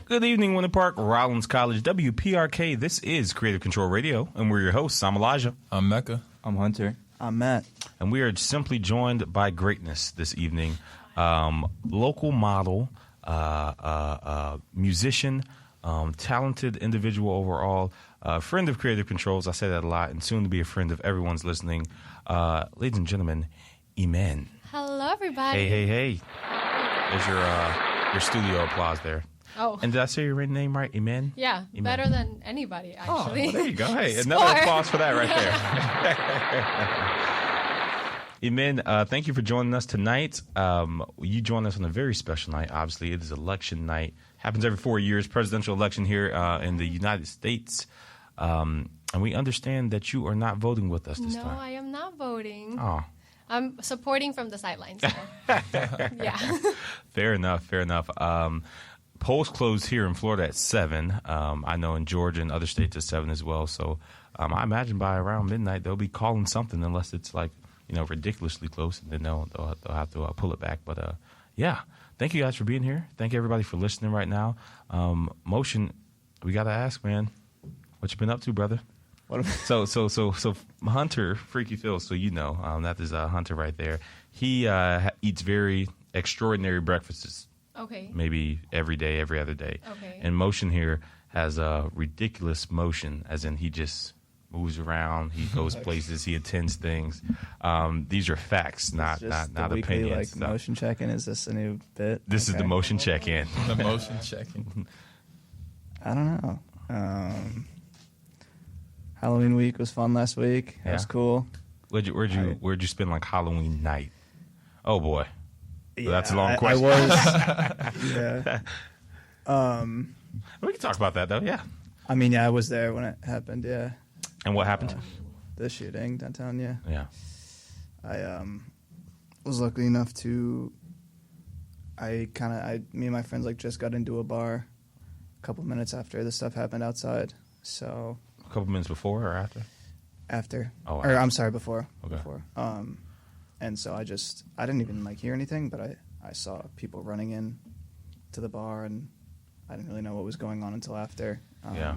Good evening, Winter Park, Rollins College, WPRK. This is Creative Control Radio, and we're your hosts. I'm Elijah. I'm Mecca. I'm Hunter. I'm Matt. And we are simply joined by greatness this evening. Local model, musician, talented individual overall, friend of Creative Controls. I say that a lot, and soon to be a friend of everyone's listening. Ladies and gentlemen, Imén. Hello, everybody. Hey. There's your studio applause there. Oh. And did I say your name right? Imén? Yeah, Imén. better than anybody, actually. Oh, well, there you go. Hey, another applause for that right there. Imén, thank you for joining us tonight. You joined us on a very special night. Obviously, it is election night. Happens every 4 years, presidential election here in the United States. And we understand that you are not voting with us this time. No, I am not voting. Oh. I'm supporting from the sidelines. So. Yeah. Fair enough. Polls close here in Florida at 7. I know in Georgia and other states at 7 as well. So I imagine by around midnight they'll be calling something, unless it's like, ridiculously close, and then they'll have to pull it back. But yeah, thank you guys for being here. Thank you everybody for listening right now. Motion, we gotta ask, man, what you been up to, brother? So Hunter, Freaky Phil. So that is Hunter right there. He eats very extraordinary breakfasts. Okay. Maybe every day, every other day. Okay. And Motion here has a ridiculous motion, as in he just moves around, he goes places, he attends things. These are facts, not opinions. Like motion check-in. Is this a new bit? This is the motion check-in. The motion check-in. I don't know. Halloween week was fun last week. It was cool. Where'd you spend like Halloween night? Oh boy. Yeah, that's a long question. I was. Yeah. We can talk about that though. Yeah. I mean, yeah, I was there when it happened. Yeah. And what happened? The shooting downtown. Yeah. Yeah. I was lucky enough to. Me and my friends just got into a bar a couple minutes after this stuff happened outside. So. A couple minutes before or after? After. Oh. Or I'm sorry, before. Okay. Before. And so I didn't even hear anything, but I saw people running in to the bar, and I didn't really know what was going on until after. Yeah.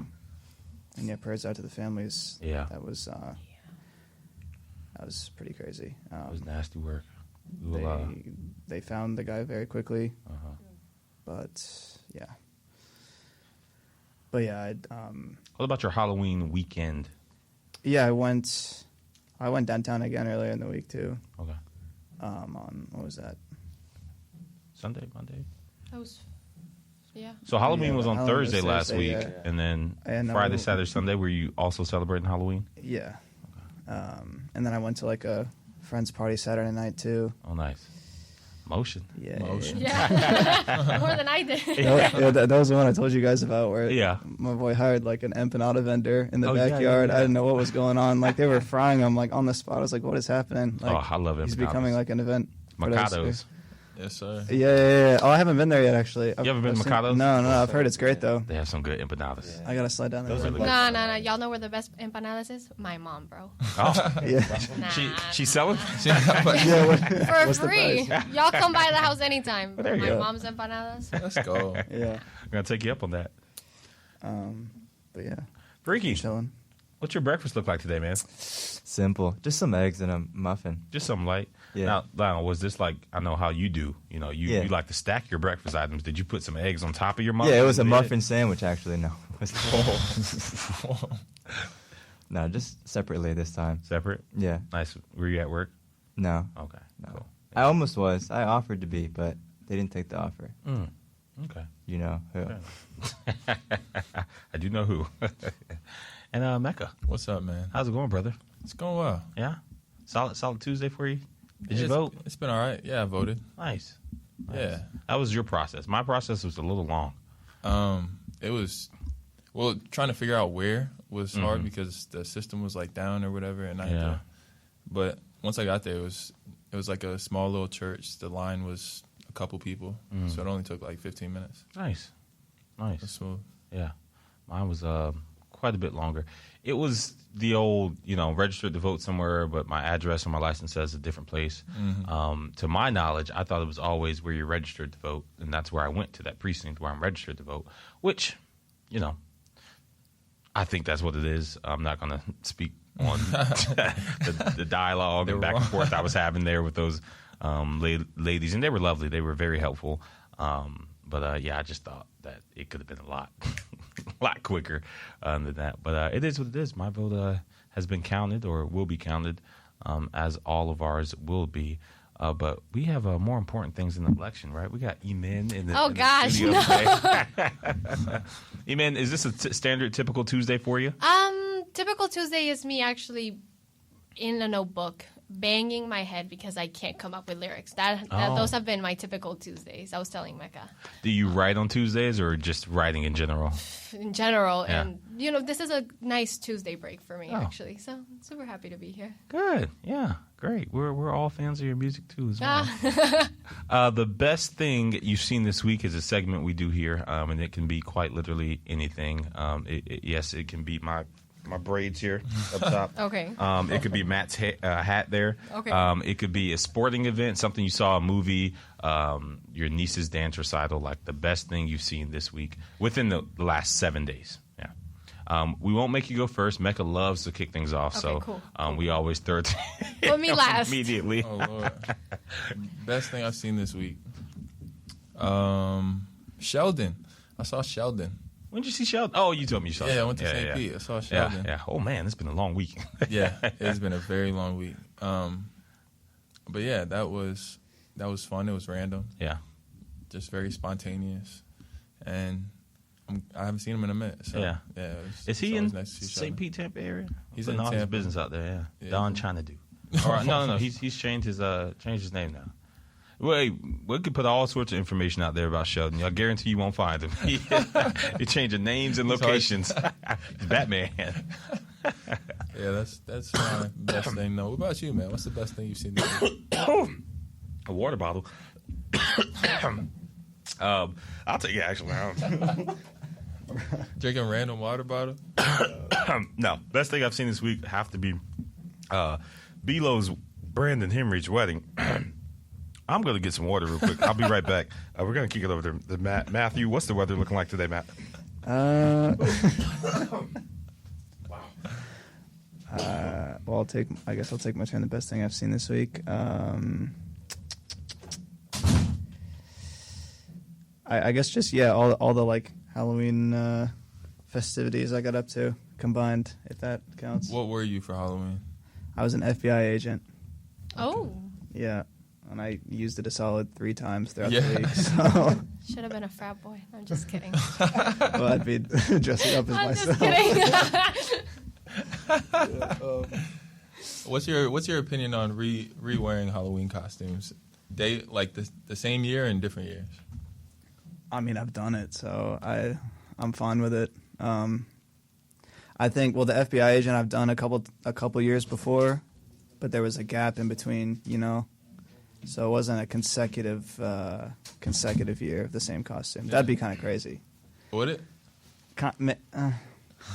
And yeah, prayers out to the families. Yeah. That was pretty crazy. It was nasty work. They found the guy very quickly. Uh-huh. But yeah. What about your Halloween weekend? Yeah, I went downtown again earlier in the week too. Okay. On what was that? Sunday, Monday? That was, yeah. So Halloween was on Halloween was Thursday last Thursday, week, yeah. and then And, Friday, Saturday, Sunday. Were you also celebrating Halloween? Yeah. And then I went to a friend's party Saturday night too. Oh, nice. Motion. Yeah. Motion. Yeah. More than I did. That was the one I told you guys about where my boy hired an empanada vendor in the backyard. Yeah. I didn't know what was going on. They were frying them on the spot. I was like, what is happening? I love empanadas. He's becoming an event. Mikados. Yes, sir. Yeah. Oh, I haven't been there yet, actually. You haven't been to Mikados? No. I've heard it's great, though. They have some good empanadas. I got to slide down there. No. Y'all know where the best empanadas is? My mom, bro. Oh, Yeah. Nah. she's selling? For free. Y'all come by the house anytime. Well, there you My go. mom's empanadas. Let's go. Yeah. I'm going to take you up on that. But yeah. Freaky, Chilling. what's your breakfast look like today, man? Simple. Just some eggs and a muffin. Just something light. Yeah. Now, was this I know how you do. You like to stack your breakfast items. Did you put some eggs on top of your muffin? Yeah, it was a muffin sandwich, actually. No. No, just separately this time. Separate? Yeah. Nice. Were you at work? No. Okay. No. Cool. I almost was. I offered to be, but they didn't take the offer. Okay. You know who. I do know who. And Mecca, What's up, man? how's it going, brother? It's going well. Yeah? Solid Tuesday for you? Did you vote? It's been all right. Yeah, I voted. Nice. Yeah. That was your process. My process was a little long. It was, trying to figure out where was hard because the system was down or whatever, and I had to, but once I got there, it was like a small little church. The line was a couple people, so it only took 15 minutes. Nice. That's smooth. Yeah. Mine was quite a bit longer. It was the old, registered to vote somewhere, but my address on my license says a different place. To my knowledge, I thought it was always where you're registered to vote, and that's where I went to, that precinct where I'm registered to vote, which, I think that's what it is. I'm not going to speak on the dialogue and back and forth I was having there with those ladies, and they were lovely. They were very helpful. But I just thought that it could have been a lot quicker than that. But it is what it is. My vote has been counted or will be counted, as all of ours will be. But we have more important things in the election, right? We got Imén in the studio today. Imén, is this a standard, typical Tuesday for you? Typical Tuesday is me actually in a notebook banging my head because I can't come up with lyrics. Those have been my typical Tuesdays. I was telling Mecca. Do you write on Tuesdays or just writing in general? In general. Yeah. And, this is a nice Tuesday break for me, actually. So I'm super happy to be here. Good. Yeah. Great. We're all fans of your music, too, as well. The best thing you've seen this week is a segment we do here, and it can be quite literally anything. Yes, it can be my braids here up top. Okay. It could be Matt's hat there. Okay. It could be a sporting event, something you saw, a movie, your niece's dance recital, like the best thing you've seen this week within the last 7 days. Yeah. We won't make you go first. Mecca loves to kick things off, okay, so cool. We always throw it Put me last. immediately. Oh, Lord. Best thing I've seen this week. Sheldon. I saw Sheldon. When did you see Sheldon? Oh, you told me you saw Sheldon. I went to St. Pete. I saw Sheldon. Yeah. Oh, man, it's been a long week. Yeah, it's been a very long week. But yeah, that was fun. It was random. Yeah. Just very spontaneous. And I haven't seen him in a minute. So, Yeah. Is he in nice to see St. Pete, Tampa area? He's Putting in all his Tampa. business out there, Yeah. Don Chinadu. All right, no. He's changed his name now. Wait, we could put all sorts of information out there about Sheldon. I guarantee you won't find him. You're changing names and locations. He's Batman. Yeah, that's my best thing. No, what about you, man? What's the best thing you've seen this week? A water bottle. I'll take it, actually. Drinking a random water bottle? No, best thing I've seen this week have to be Belo's Brandon Hemrich's wedding. I'm going to get some water real quick. I'll be right back. We're going to kick it over to Matthew. What's the weather looking like today, Matt? Well, I guess I'll take my turn. The best thing I've seen this week. I guess just all the like Halloween festivities I got up to combined, if that counts. What were you for Halloween? I was an FBI agent. Oh. Yeah, and I used it a solid 3 times throughout the Yeah. week. So, Should have been a frat boy. I'm just kidding. well, I'd be dressing up as I'm myself. just kidding. What's your opinion on re-wearing Halloween costumes? They like the same year and different years? I mean, I've done it, so I'm fine with it. I think the FBI agent I've done a couple years before, but there was a gap in between, so it wasn't a consecutive year of the same costume. Yeah. That'd be kind of crazy. Would it?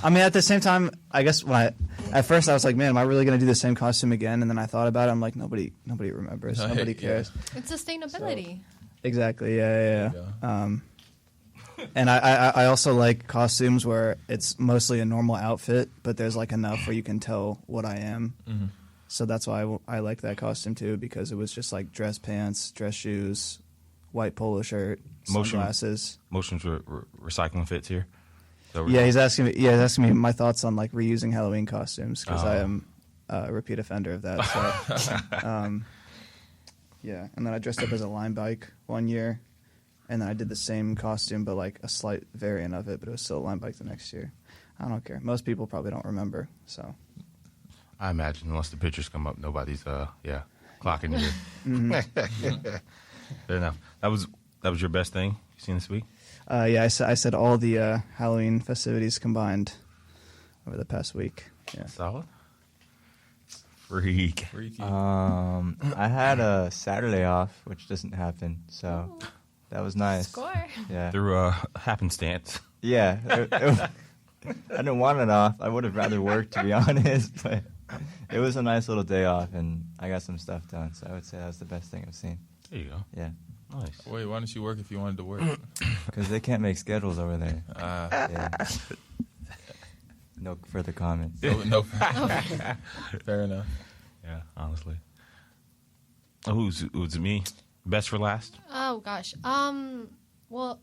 I mean, at the same time, I guess at first I was like, man, am I really going to do the same costume again? And then I thought about it. I'm like, nobody remembers. Nobody cares. It's sustainability. Exactly. Yeah. Yeah. And I also like costumes where it's mostly a normal outfit, but there's like enough where you can tell what I am. Mm-hmm. So that's why I like that costume too, because it was just like dress pants, dress shoes, white polo shirt, sunglasses. Motion recycling fits here. So Yeah, he's asking me my thoughts on like reusing Halloween costumes because I am a repeat offender of that. So, yeah, and then I dressed up as a line bike one year, and then I did the same costume but like a slight variant of it, but it was still a line bike the next year. I don't care. Most people probably don't remember. So I imagine once the pictures come up, nobody's clocking you. Mm-hmm. Fair enough. That was your best thing you seen this week? yeah, I said all the Halloween festivities combined over the past week. Yeah. Solid. Freaky. I had a Saturday off, which doesn't happen, so that was nice. Score. Yeah. Through happenstance. Yeah. I didn't want it off. I would have rather worked, to be honest. But it was a nice little day off, and I got some stuff done. So I would say that was the best thing I've seen. There you go. Yeah. Nice. Wait, why didn't you work if you wanted to work? Because they can't make schedules over there. Yeah. No further comments. No. Fair enough. Yeah, honestly. Who's me? Best for last? Oh gosh. Well,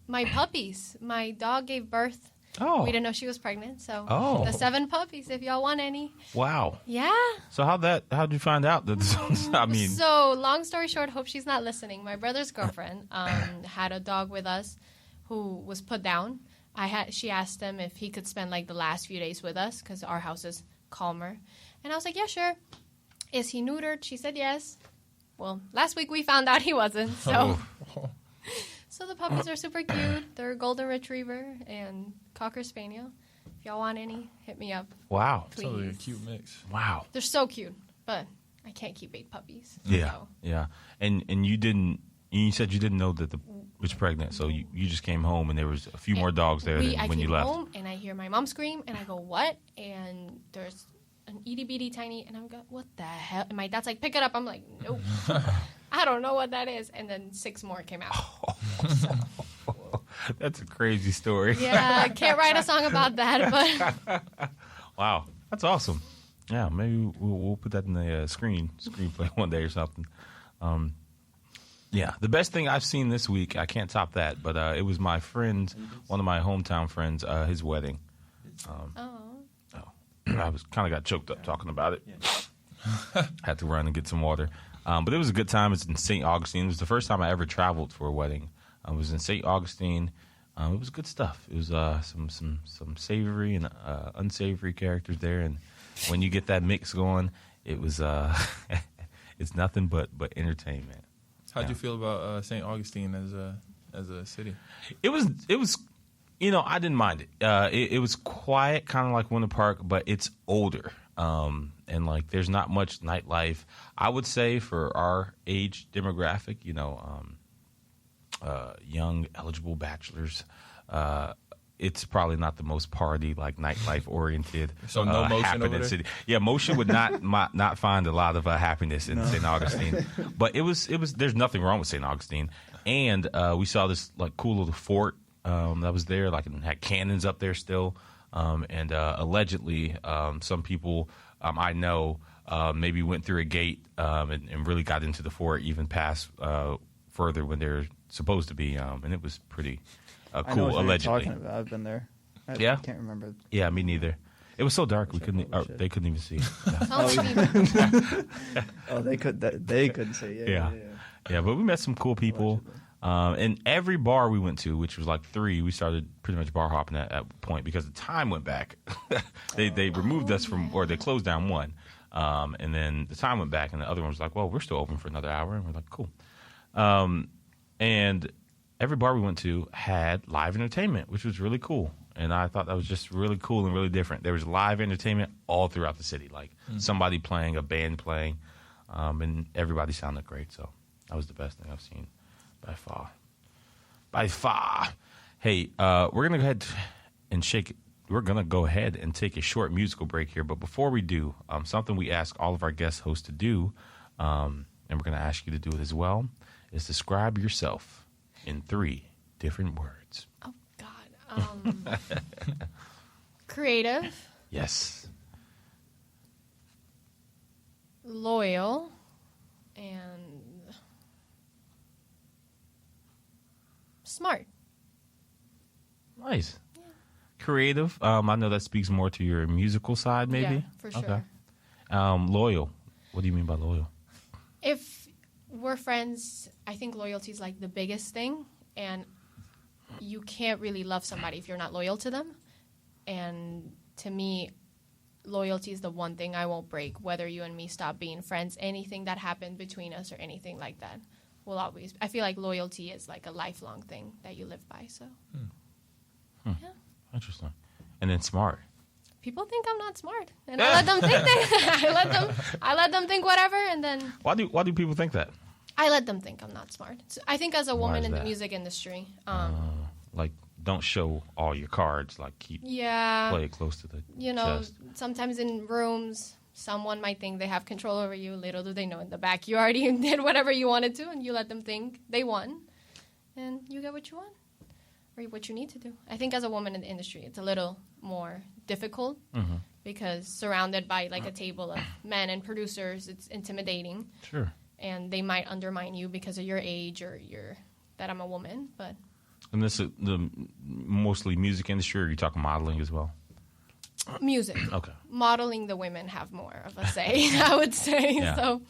my puppies. My dog gave birth. Oh. We didn't know she was pregnant, so Oh. the 7 puppies. If y'all want any. Wow. Yeah. So how'd you find out that? I mean. So long story short, hope she's not listening. My brother's girlfriend had a dog with us who was put down. She asked him if he could spend like the last few days with us because our house is calmer, and I was like, yeah, sure. Is he neutered? She said yes. Well, last week we found out he wasn't. So, so the puppies are super cute. They're a golden retriever and cocker spaniel. If y'all want any, hit me up. Wow. Please. Totally a cute mix. Wow. They're so cute, but I can't keep 8 puppies. Yeah. So. Yeah. And you said you didn't know that the was pregnant, so you just came home and there was a few more dogs there when you left. I came home and I hear my mom scream and I go, what? And there's an itty bitty tiny, and I'm going, what the hell? And my dad's like, pick it up. I'm like, nope. I don't know what that is. And then 6 more came out. That's a crazy story. Yeah, I can't write a song about that, but Wow, that's awesome. Yeah, maybe we'll put that in the screenplay one day or something. Yeah, the best thing I've seen this week, I can't top that, but it was my friend, one of my hometown friends, his wedding. I was kind of got choked up talking about it. Had to run and get some water. But it was a good time. It's in St. Augustine. It was the first time I ever traveled for a wedding. I was in St. Augustine. It was good stuff. It was some savory and unsavory characters there, and when you get that mix going, it was it's nothing but entertainment. How'd you feel about St. Augustine as a city? It was I didn't mind it. It was quiet, kind of like Winter Park, but it's older. And like there's not much nightlife. I would say for our age demographic, young eligible bachelors, it's probably not the most party, like nightlife oriented. So no motion over there? City. Yeah, motion would not find a lot of happiness in St. Augustine. But it was. There's nothing wrong with St. Augustine, and we saw this like cool little fort that was there, like and had cannons up there still, and allegedly some people I know maybe went through a gate and really got into the fort, even past further when they're supposed to be, and it was pretty. I know cool, what you're allegedly. talking about. I've been there. I can't remember. Yeah, me neither. It was so dark we couldn't. They couldn't even see. They couldn't say yeah. Yeah, but we met some cool people. And every bar we went to, which was like 3, we started pretty much bar hopping at a point because the time went back. They removed us from, or they closed down one, and then the time went back, and the other one was like, well, we're still open for another hour, and we're like, cool. And every bar we went to had live entertainment, which was really cool. And I thought that was just really cool and really different. There was live entertainment all throughout the city, like somebody playing, a band playing, and everybody sounded great. So that was the best thing I've seen by far. By far. Hey, we're gonna go ahead and We're gonna go ahead and take a short musical break here. But before we do, something we ask all of our guest hosts to do, and we're gonna ask you to do it as well, is describe yourself in 3 different words. Oh God. Creative. Yes. Loyal. And smart. Nice. Yeah. Creative. I know that speaks more to your musical side, maybe. Yeah, for sure. Okay. Loyal. What do you mean by loyal? If we're friends, I think loyalty is like the biggest thing, and you can't really love somebody if you're not loyal to them. And to me, loyalty is the one thing I won't break, whether you and me stop being friends. Anything that happened between us or anything like that will always, I feel like loyalty is like a lifelong thing that you live by. So yeah. Interesting. And then smart. People think I'm not smart, and I let them think that. I let them think whatever, and then Why do people think that? I let them think I'm not smart. So I think as a woman in the that? music industry, Like don't show all your cards. Like play it close to the chest. Sometimes in rooms, someone might think they have control over you. Little do they know in the back, you already did whatever you wanted to, and you let them think they won, and you get what you want or what you need to do. I think as a woman in the industry, it's a little more difficult because surrounded by like a table of men and producers, it's intimidating. Sure. And they might undermine you because of your age or that I'm a woman, but. And this is the mostly music industry, or are you talking modeling as well? Music. Okay. Modeling, the women have more of a say, I would say. Yeah. So,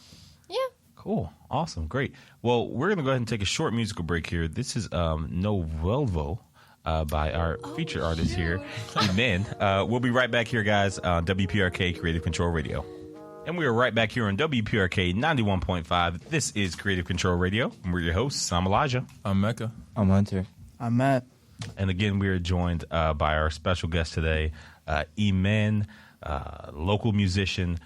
yeah. Cool. Awesome. Great. Well, we're going to go ahead and take a short musical break here. This is No Vuelvo by our featured artist here, Imén. We'll be right back here, guys, on WPRK Creative Control Radio. And we are right back here on WPRK 91.5. This is Creative Control Radio. And we're your hosts. I'm Elijah. I'm Mecca. I'm Hunter. I'm Matt. And again, we are joined by our special guest today, Imén, local musician,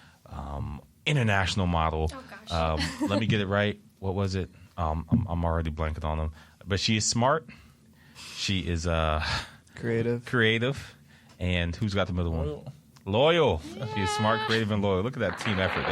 international model. Oh, gosh. Let me get it right. What was it? I'm already blanking on them. But she is smart. She is creative. And who's got the middle one? Loyal. Yeah. She is smart, creative, and loyal. Look at that team effort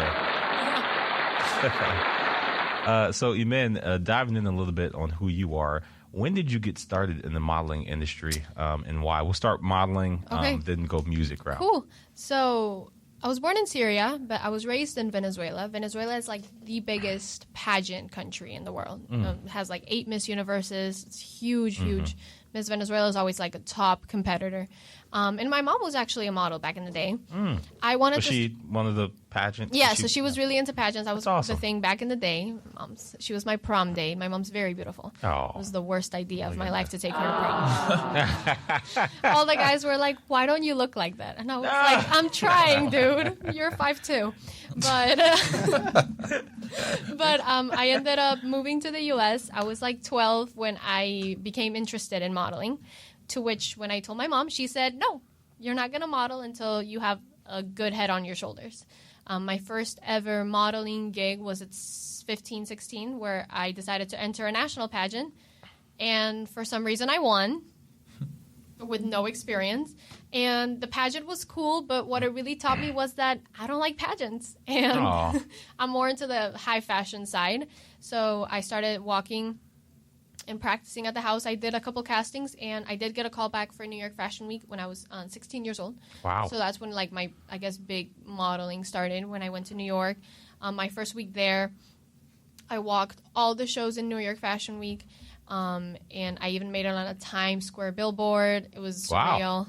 there. So, Imén, diving in a little bit on who you are. When did you get started in the modeling industry and why? We'll start modeling, then go music route. Cool. So I was born in Syria, but I was raised in Venezuela. Venezuela is like the biggest pageant country in the world. It has like 8 Miss Universes. It's huge. Miss Venezuela is always like a top competitor. And my mom was actually a model back in the day. I wanted was she one of the pageants? Yeah, so she was really into pageants. That was awesome. the thing back in the day. She was my prom date. My mom's very beautiful. Oh. It was the worst idea of my life to take her to prom. All the guys were like, why don't you look like that? And I was like, I'm trying, dude. You're 5'2". But I ended up moving to the U.S. I was like 12 when I became interested in modeling, to which when I told my mom, she said, no, you're not going to model until you have a good head on your shoulders. My first ever modeling gig was at 15, 16, where I decided to enter a national pageant. And for some reason, I won with no experience. And the pageant was cool, but what it really taught me was that I don't like pageants. And I'm more into the high fashion side. So I started walking and practicing at the house. I did a couple castings, and I did get a call back for New York Fashion Week when I was 16 years old. Wow. So that's when like my, I guess, big modeling started, when I went to New York. My first week there, I walked all the shows in New York Fashion Week. And I even made it on a Times Square billboard. It was surreal.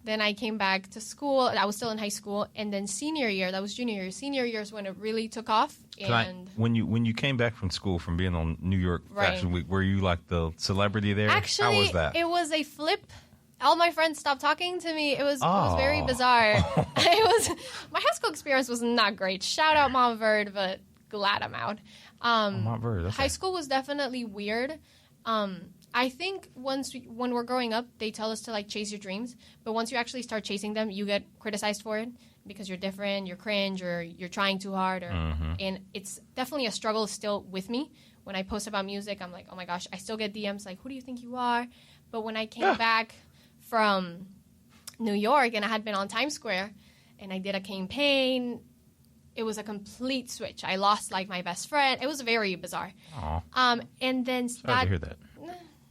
Then I came back to school. I was still in high school. And then senior year, that was junior year. Senior year is when it really took off. And when you came back from school, from being on New York Fashion Week, were you like the celebrity there? Actually, how was that? It was a flip. All my friends stopped talking to me. It was very bizarre. My high school experience was not great. Shout out Montverde, but glad I'm out. Montverde, high school was definitely weird. I think when we're growing up, they tell us to like chase your dreams, but once you actually start chasing them, you get criticized for it because you're different, you're cringe, or you're trying too hard, and it's definitely a struggle still with me. When I post about music, I'm like, oh my gosh, I still get DMs like, who do you think you are? But when I came back from New York and I had been on Times Square and I did a campaign, it was a complete switch. I lost like my best friend. It was very bizarre. And then sorry to hear that.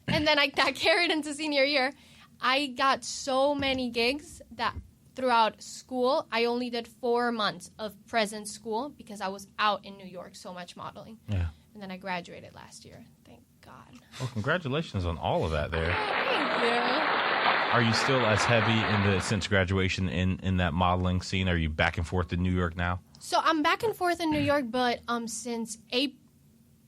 And then I got carried into senior year. I got so many gigs that throughout school, I only did 4 months of present school because I was out in New York so much modeling. Yeah. And then I graduated last year. Thank God. Well, congratulations on all of that there. Thank you. Are you still as heavy since graduation in that modeling scene? Are you back and forth to New York now? So I'm back and forth in New York, but since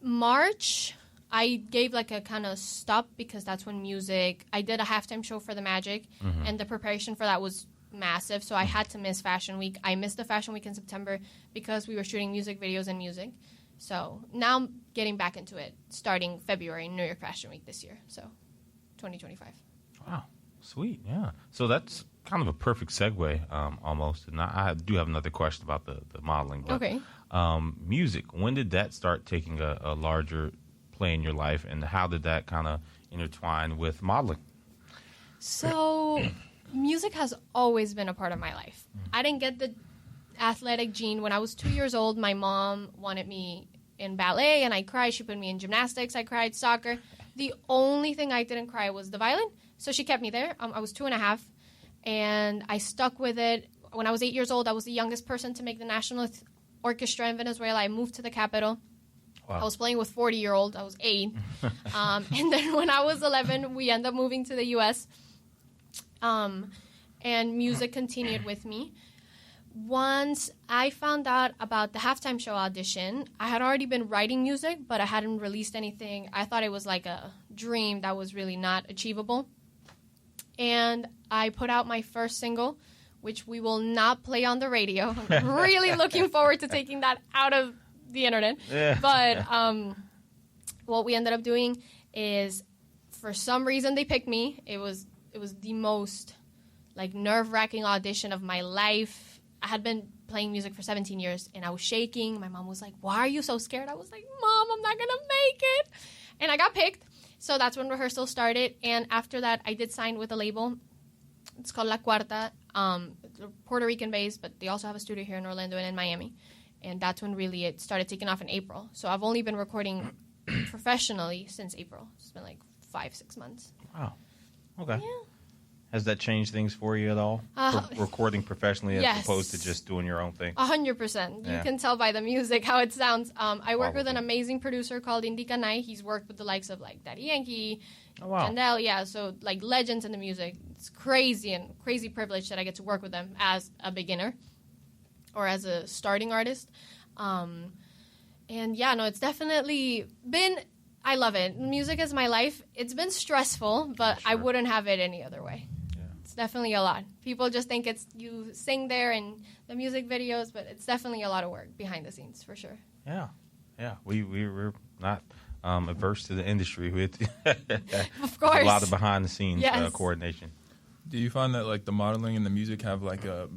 March, I gave like a kind of stop because that's when I did a halftime show for the Magic, and the preparation for that was massive, so I had to miss Fashion Week. I missed the Fashion Week in September because we were shooting music videos and music. So now I'm getting back into it starting February, New York Fashion Week this year, so 2025. Wow, sweet, yeah. So that's kind of a perfect segue almost, and I do have another question about the modeling. But, okay. Music, when did that start taking a larger play in your life, and how did that kind of intertwine with modeling? So music has always been a part of my life. I didn't get the athletic gene. When I was 2 years old, my mom wanted me in ballet, and I cried. She put me in gymnastics. I cried. Soccer. The only thing I didn't cry was the violin. So she kept me there. I was 2.5, and I stuck with it. When I was 8 years old, I was the youngest person to make the national orchestra in Venezuela. I moved to the capital. Wow. I was playing with 40-year-olds. I was 8. And then when I was 11, we ended up moving to the U.S., and music continued with me. Once I found out about the halftime show audition, I had already been writing music, but I hadn't released anything. I thought it was like a dream that was really not achievable. And I put out my first single, which we will not play on the radio. I'm really looking forward to taking that out of the internet. Yeah. But what we ended up doing is, for some reason, they picked me. It was the most like nerve-wracking audition of my life. I had been playing music for 17 years, and I was shaking. My mom was like, "Why are you so scared?" I was like, "Mom, I'm not going to make it." And I got picked. So that's when rehearsal started. And after that, I did sign with a label. It's called La Cuarta. Puerto Rican based, but they also have a studio here in Orlando and in Miami. And that's when really it started taking off in April. So I've only been recording professionally since April. It's been like 5-6 months. Wow. Okay. Yeah. Has that changed things for you at all? Recording professionally as yes. opposed to just doing your own thing? 100%. You can tell by the music how it sounds. I work with an amazing producer called Indica Nai. He's worked with the likes of like Daddy Yankee, Candel, so like legends in the music. It's crazy and crazy privilege that I get to work with them as a beginner or as a starting artist. It's definitely been, I love it. Music is my life. It's been stressful, but sure. I wouldn't have it any other way. It's definitely a lot. People just think it's you sing there and the music videos, but it's definitely a lot of work behind the scenes for sure. Yeah. We're not averse to the industry. Of course, a lot of behind the scenes coordination. Do you find that like the modeling and the music have like a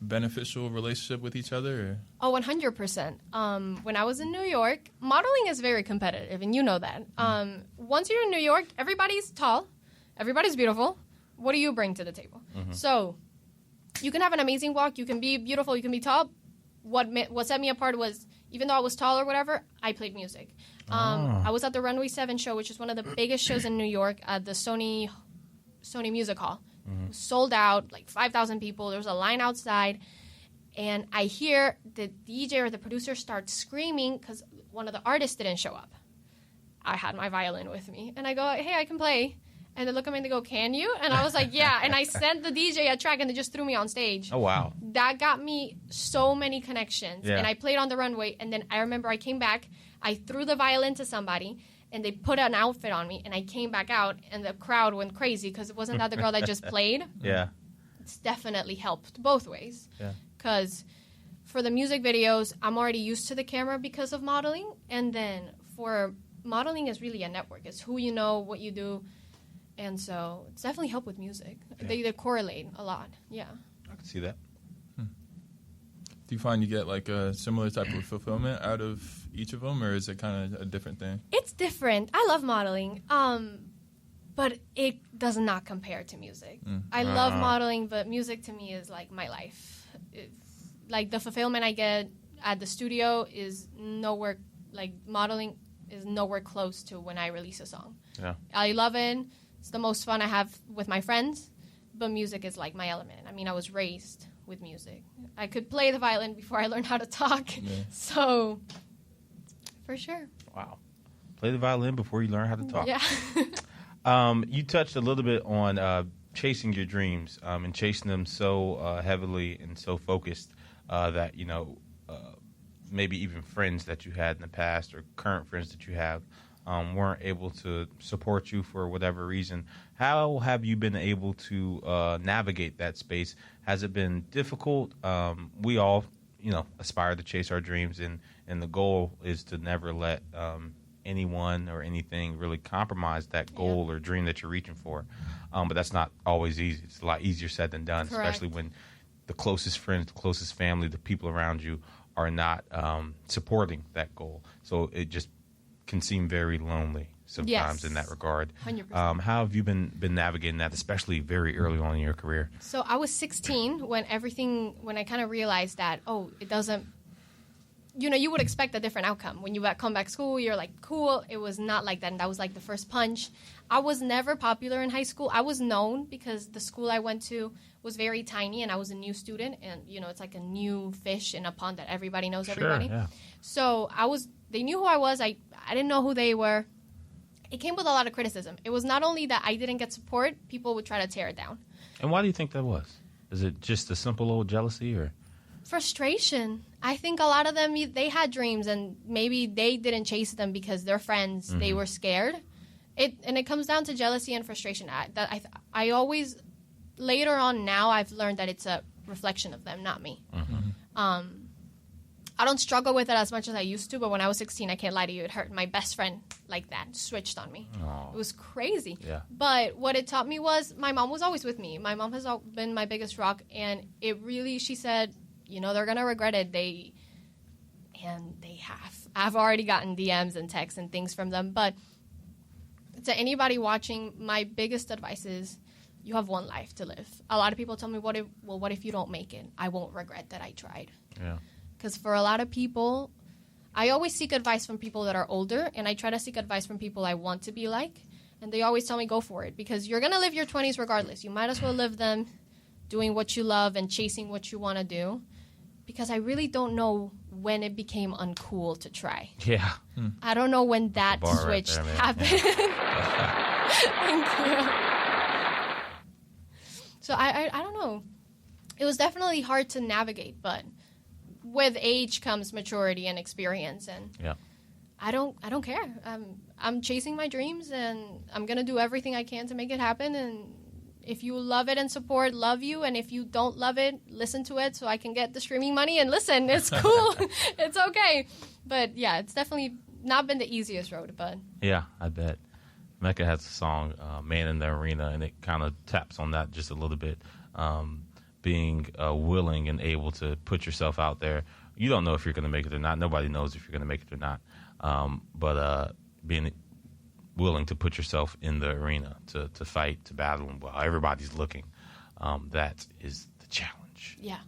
beneficial relationship with each other? Or? Oh, 100%. When I was in New York, modeling is very competitive, and you know that. Once you're in New York, everybody's tall, everybody's beautiful. What do you bring to the table? Mm-hmm. So you can have an amazing walk, you can be beautiful, you can be tall. What set me apart was, even though I was tall or whatever, I played music. I was at the Runway 7 show, which is one of the biggest shows in New York, at the Sony Music Hall. Mm-hmm. Sold out, like 5,000 people. There was a line outside. And I hear the DJ or the producer start screaming because one of the artists didn't show up. I had my violin with me. And I go, "Hey, I can play." And they look at me and they go, "Can you?" And I was like, "Yeah." And I sent the DJ a track, and they just threw me on stage. Oh, wow. That got me so many connections. Yeah. And I played on the runway. And then I remember I came back. I threw the violin to somebody, and they put an outfit on me. And I came back out, and the crowd went crazy because it wasn't that the girl that just played. Yeah. It's definitely helped both ways. Yeah. Because for the music videos, I'm already used to the camera because of modeling. And then for modeling is really a network. It's who you know, what you do. And so it's definitely helped with music. Yeah. They correlate a lot. Yeah. I can see that. Do you find you get like a similar type of fulfillment out of each of them, or is it kind of a different thing? It's different. I love modeling, but it does not compare to music. I love modeling, but music to me is like my life. Like the fulfillment I get at the studio is nowhere, like modeling is nowhere close to when I release a song. Yeah. I love it. It's the most fun I have with my friends, but music is like my element. I mean, I was raised with music. I could play the violin before I learned how to talk. Yeah. So, for sure. Wow. Play the violin before you learn how to talk. Yeah. You touched a little bit on chasing your dreams and chasing them so heavily and so focused that, maybe even friends that you had in the past or current friends that you have weren't able to support you for whatever reason. How have you been able to navigate that space? Has it been difficult? We all, aspire to chase our dreams, and the goal is to never let anyone or anything really compromise that goal or dream that you're reaching for. But that's not always easy. It's a lot easier said than done, Correct. Especially when the closest friends, the closest family, the people around you are not supporting that goal. So it just can seem very lonely. sometimes in that regard. 100%. How have you been navigating that, especially very early on in your career? So I was 16 when I kind of realized that, it doesn't, you would expect a different outcome. When you come back to school, you're like, cool. It was not like that. And that was like the first punch. I was never popular in high school. I was known because the school I went to was very tiny and I was a new student. And, it's like a new fish in a pond that everybody knows everybody. Yeah. So they knew who I was. I didn't know who they were. It came with a lot of criticism. It was not only that I didn't get support, people would try to tear it down. And why do you think that was? Is it just a simple old jealousy or? Frustration. I think a lot of them, they had dreams and maybe they didn't chase them because their friends, they were scared. It comes down to jealousy and frustration. I always, later on now, I've learned that it's a reflection of them, not me. I don't struggle with it as much as I used to, but when I was 16, I can't lie to you, it hurt. My best friend, like that, switched on me. Oh. It was crazy. Yeah. But what it taught me was my mom was always with me. My mom has been my biggest rock, and she said, they're going to regret it. And they have. I've already gotten DMs and texts and things from them. But to anybody watching, my biggest advice is you have one life to live. A lot of people tell me, what if you don't make it? I won't regret that I tried. Yeah. Because for a lot of people, I always seek advice from people that are older, and I try to seek advice from people I want to be like. And they always tell me, go for it, because you're going to live your 20s regardless. You might as well live them doing what you love and chasing what you want to do. Because I really don't know when it became uncool to try. Yeah. I don't know when that switch happened. Thank you. So I don't know. It was definitely hard to navigate, but with age comes maturity and experience, and I don't care. I'm chasing my dreams, and I'm gonna do everything I can to make it happen. And if you love it and support, love you. And if you don't love it, listen to it so I can get the streaming money and listen. It's cool. It's okay. But yeah, it's definitely not been the easiest road. But yeah, I bet. Mecca has a song, "Man in the Arena," and it kind of taps on that just a little bit. Being willing and able to put yourself out there. You don't know if you're going to make it or not. Nobody knows if you're going to make it or not. But being willing to put yourself in the arena to fight, to battle, and while everybody's looking, that is the challenge. Yeah.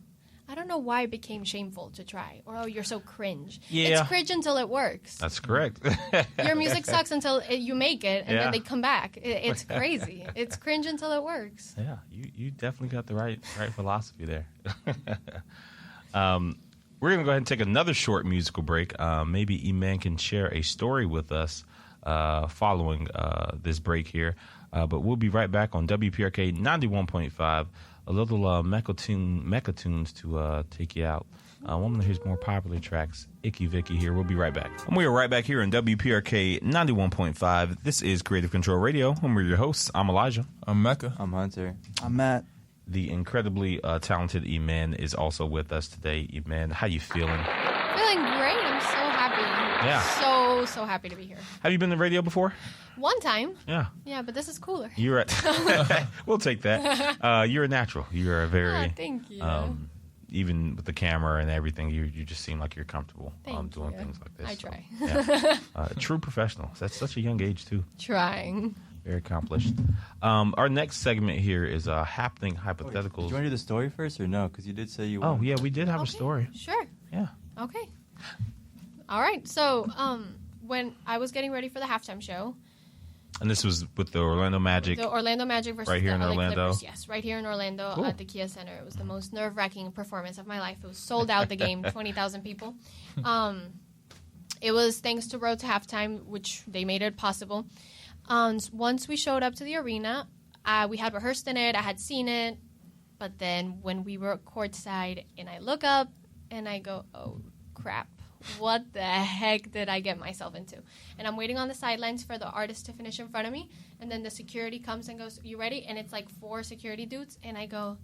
I don't know why it became shameful to try. Or, you're so cringe. Yeah. It's cringe until it works. That's correct. Your music sucks until you make it, and then they come back. It's crazy. It's cringe until it works. Yeah, you definitely got the right philosophy there. We're going to go ahead and take another short musical break. Maybe Imén can share a story with us following this break here. But we'll be right back on WPRK 91.5. A little Mecca tunes to take you out. One of his more popular tracks, Icky Vicky here. We'll be right back. And we are right back here on WPRK 91.5. This is Creative Control Radio. And we're your hosts. I'm Elijah. I'm Mecca. I'm Hunter. I'm Matt. The incredibly talented Imén is also with us today. Imén, how you feeling? Feeling great. I'm so happy. Yeah. So happy to be here. Have you been to radio before? One time. Yeah. Yeah, but this is cooler. You're at. We'll take that. You're a natural. You're a very. Thank you. Even with the camera and everything, you just seem like you're comfortable doing you. things like this. I try. Yeah. True professional. That's such a young age too. Trying. Very accomplished. Our next segment here is happening hypotheticals. Did you want to do the story first or no? Because you did say you. Oh yeah, we did have a story. Sure. Yeah. Okay. All right. So, when I was getting ready for the halftime show, and this was with the Orlando Magic. The Orlando Magic versus right here the in LA Orlando. Clippers. Yes, right here in Orlando Cool. at the Kia Center. It was the most nerve-wracking performance of my life. It was sold out. The game, 20,000 people. It was thanks to Road to Halftime, which they made it possible. Once we showed up to the arena, we had rehearsed in it. I had seen it. But then when we were courtside and I look up and I go, oh, crap. What the heck did I get myself into? And I'm waiting on the sidelines for the artist to finish in front of me. And then the security comes and goes, you ready? And it's like 4 security dudes. And I go,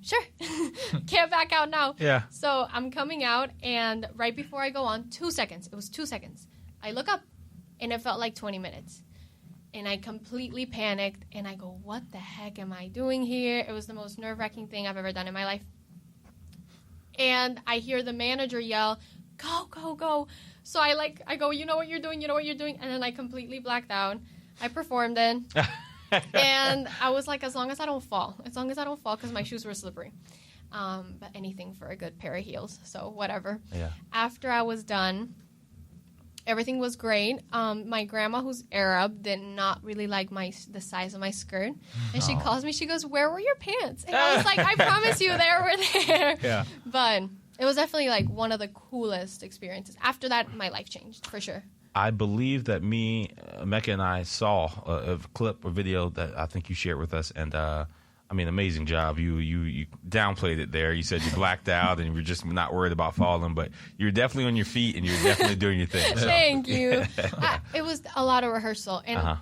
sure. Can't back out now. Yeah. So I'm coming out. And right before I go on, 2 seconds. It was 2 seconds. I look up. And it felt like 20 minutes. And I completely panicked. And I go, what the heck am I doing here? It was the most nerve-wracking thing I've ever done in my life. And I hear the manager yell, go, go, go. So I go, you know what you're doing, and then I completely blacked out. I performed it, and I was like, as long as I don't fall, because my shoes were slippery. But anything for a good pair of heels, so whatever. Yeah. After I was done, everything was great. My grandma, who's Arab, did not really like the size of my skirt. And she calls me, she goes, where were your pants? And I was like, I promise you they were there. Yeah. But it was definitely like one of the coolest experiences. After that, my life changed, for sure. I believe that Mecca and I saw a clip or video that I think you shared with us, and I mean, amazing job. You downplayed it there. You said you blacked out and you're just not worried about falling, but you're definitely on your feet and you're definitely doing your thing. So. Thank you. It was a lot of rehearsal, and I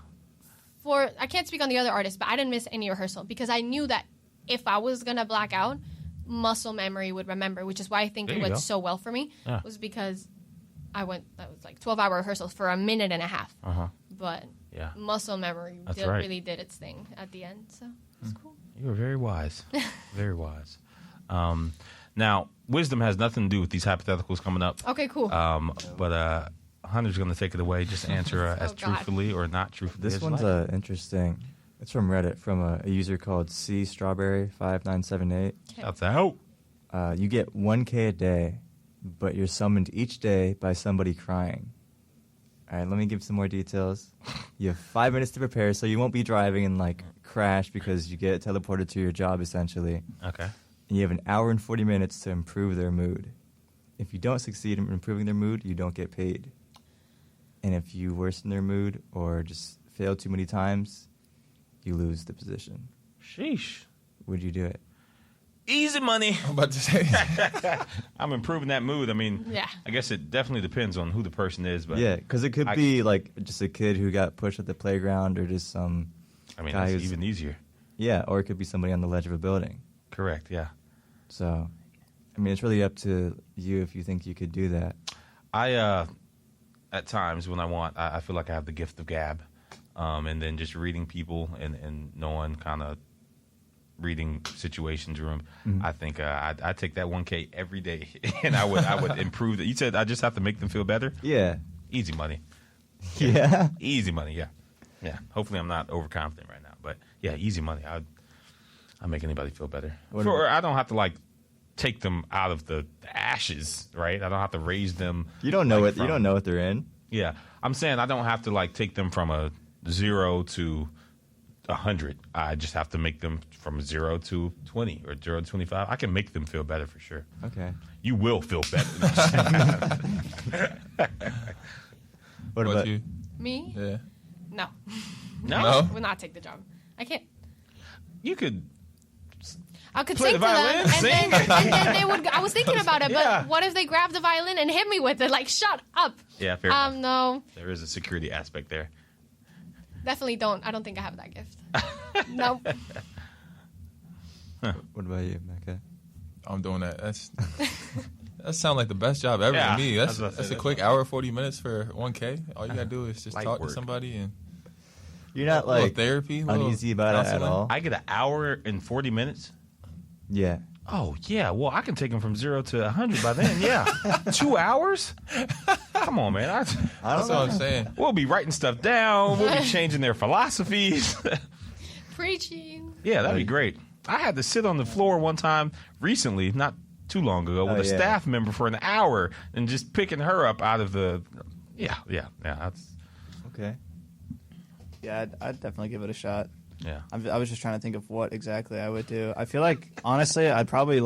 can't speak on the other artists, but I didn't miss any rehearsal because I knew that if I was gonna black out, muscle memory would remember, which is why I think it went so well for me. Yeah. Was because that was like 12-hour rehearsals for a minute and a half. But muscle memory really did its thing at the end, so it's cool. You were very wise. Very wise. Now, wisdom has nothing to do with these hypotheticals coming up. Okay, cool. But Hunter's going to take it away. Just answer as truthfully or not truthfully This as you one's like. interesting. It's from Reddit, from a user called cstrawberry5978. Shouts out. You get 1K a day, but you're summoned each day by somebody crying. All right, let me give some more details. You have 5 minutes to prepare, so you won't be driving and crash because you get teleported to your job essentially. Okay. And you have an hour and 40 minutes to improve their mood. If you don't succeed in improving their mood, you don't get paid. And if you worsen their mood or just fail too many times, you lose the position. Sheesh. Would you do it? Easy money. I'm about to say. I'm improving that mood. I mean, I guess it definitely depends on who the person is. But yeah, because it could be just a kid who got pushed at the playground or just some guy that's even easier. Yeah, or it could be somebody on the ledge of a building. Correct, yeah. So, I mean, it's really up to you if you think you could do that. At times when I feel like I have the gift of gab. And then just reading people and knowing kind of reading situations room. I think I take that 1K every day, and I would improve it. You said I just have to make them feel better? Yeah. Easy money. Yeah. Easy money, yeah. Yeah. Hopefully I'm not overconfident right now, but yeah, easy money. I'll make anybody feel better. I don't have to take them out of the ashes, right? I don't have to raise them. You don't know you don't know what they're in. Yeah. I'm saying I don't have to take them from a 0 to 100. I just have to make them from 0 to 20 or 0 to 25. I can make them feel better for sure. Okay. You will feel better. What about you? Me? Yeah. No. No? Would not take the job. I can't. You could I could play sing the to violin, them, sing. and then they would. I was thinking about it, but Yeah. what if they grab the violin and hit me with it? Shut up. Yeah, fair enough. No, There is a security aspect there. definitely don't. I don't think I have that gift. No. What about you, Mecca? I'm doing that. That sounds like the best job ever Yeah, to me. I was about to That's say a that. quick hour, 40 minutes for 1K. All you gotta do is just Light talk work. to somebody and You're not little therapy, little uneasy about it at counseling. all. I get an hour and 40 minutes. Yeah. Oh, yeah. Well, I can take them from 0 to 100 by then. Yeah. 2 hours? Come on, man. I That's don't what know. I'm saying. We'll be writing stuff down. We'll be changing their philosophies. Preaching. Yeah, that'd be great. I had to sit on the floor one time recently, not too long ago, with a staff member for an hour and just picking her up out of the. Yeah. That's, Okay. Yeah, I'd definitely give it a shot. yeah. I was just trying to think of what exactly I would do. I feel like, honestly, I'd probably